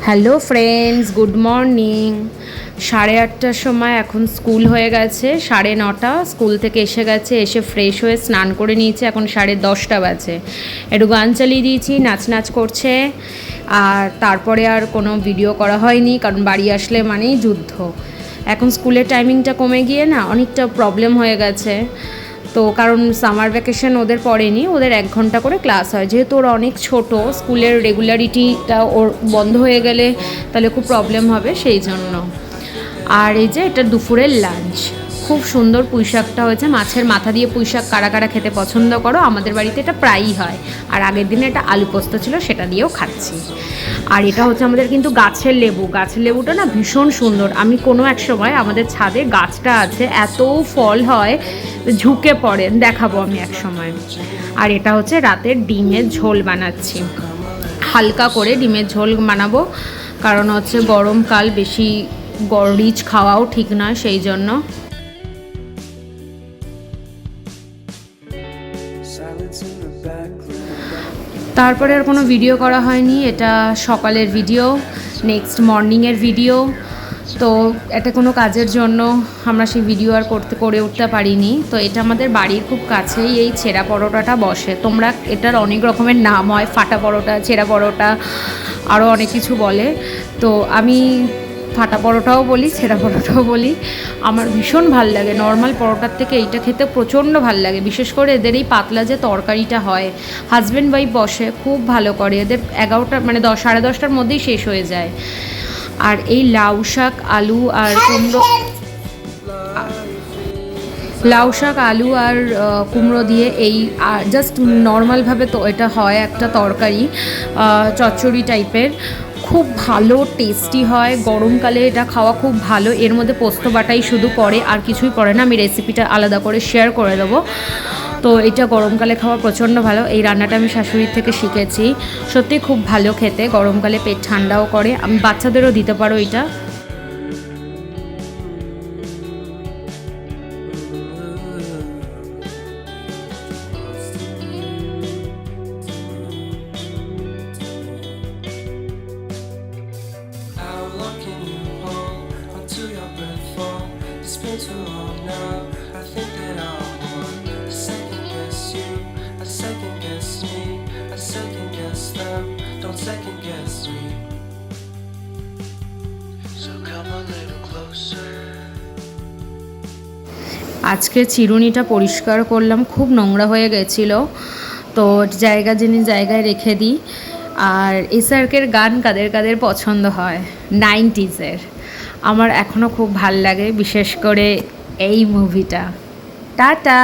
Hello friends, good morning. 8:30টার সময় এখন স্কুল হয়ে গেছে, 9:30 স্কুল থেকে এসে গেছে, এসে ফ্রেশ হয়ে স্নান করে নিয়েছে। এখন 10:30 বাজে। একটু গান চালিয়ে দিয়েছি, নাচ করছে। আর তারপরে আর কোনো ভিডিও করা হয়নি, কারণ বাড়ি আসলে মানেই যুদ্ধ। এখন স্কুলের টাইমিংটা কমে গিয়ে না অনেকটা প্রবলেম হয়ে গেছে। তো কারণ সামার ভ্যাকেশন ওদের পড়েনি, ওদের 1 ঘন্টা করে ক্লাস হয়। যেহেতু ওরা অনেক ছোট, স্কুলের রেগুলারিটিটা ওর বন্ধ হয়ে গেলে তাহলে খুব প্রবলেম হবে, সেই জন্য। আর এই যে এটা দুপুরের লাঞ্চ, খুব সুন্দর পুঁইশাকটা হয়েছে। মাছের মাথা দিয়ে পুঁইশাক কারা কারা খেতে পছন্দ করো, আমাদের বাড়িতে এটা প্রায়ই হয়। আর আগের দিনে এটা আলু পোস্ত ছিল, সেটা দিয়েও খাচ্ছি। আর এটা হচ্ছে আমাদের কিন্তু গাছের লেবু। গাছের লেবুটা না ভীষণ সুন্দর। আমি কোনো এক সময় আমাদের ছাদে গাছটা আছে, এত ফল হয় ঝুঁকে পড়ে, দেখাবো আমি এক সময়। আর এটা হচ্ছে রাতের ডিমের ঝোল বানাচ্ছি, হালকা করে ডিমের ঝোল বানাবো, কারণ হচ্ছে গরমকাল, বেশি রিচ খাওয়াও ঠিক নয়, সেই জন্য। তারপরে আর কোনো ভিডিও করা হয়নি। এটা সকালের ভিডিও, নেক্সট মর্নিংয়ের ভিডিও। তো এটা কোনো কাজের জন্য আমরা সেই ভিডিও আর করে উঠতে পারিনি। তো এটা আমাদের বাড়ির খুব কাছেই এই ছেঁড়া পরোটাটা বসে। তোমরা এটার অনেক রকমের নাম হয়, ফাটা পরোটা, ছেঁড়া পরোটা, আরও অনেক কিছু বলে। তো আমি ফাটা পরোটাও বলি, ছেঁড়া পরোটাও বলি। আমার ভীষণ ভাল লাগে, নর্মাল পরোটার থেকে এইটা খেতে প্রচণ্ড ভাল লাগে। বিশেষ করে এদের এই পাতলা যে তরকারিটা হয়, হাজব্যান্ড ওয়াইফ বসে খুব ভালো করে। এদের 11টা মানে 10-10:30টার মধ্যেই শেষ হয়ে যায়। আর এই লাউ শাক, আলু আর কুমড়ো, লাউ শাক, আলু আর কুমড়ো দিয়ে এই জাস্ট নর্মালভাবে তো এটা হয় একটা তরকারি, চচ্চড়ি টাইপের, খুব ভালো টেস্টি হয়। গরমকালে এটা খাওয়া খুব ভালো। এর মধ্যে পোস্ত বাটাই শুধু পড়ে, আর কিছুই পড়ে না। আমি রেসিপিটা আলাদা করে শেয়ার করে দেবো। তো এটা গরমকালে খাওয়া প্রচণ্ড ভালো। এই রান্নাটা আমি শাশুড়ির থেকে শিখেছি, সত্যি খুব ভালো খেতে। গরমকালে পেট ঠান্ডাও করে, আমি বাচ্চাদেরও দিতে পারো এটা। আজকে চিরুনিটা পরিষ্কার করলাম, খুব নোংরা হয়ে গেছিলো। তো জায়গায় রেখে দিই। আর এসআরকের গান কাদের কাদের পছন্দ হয় 90s-এর, আমার এখনও খুব ভাল লাগে, বিশেষ করে এই মুভিটা। টাটা।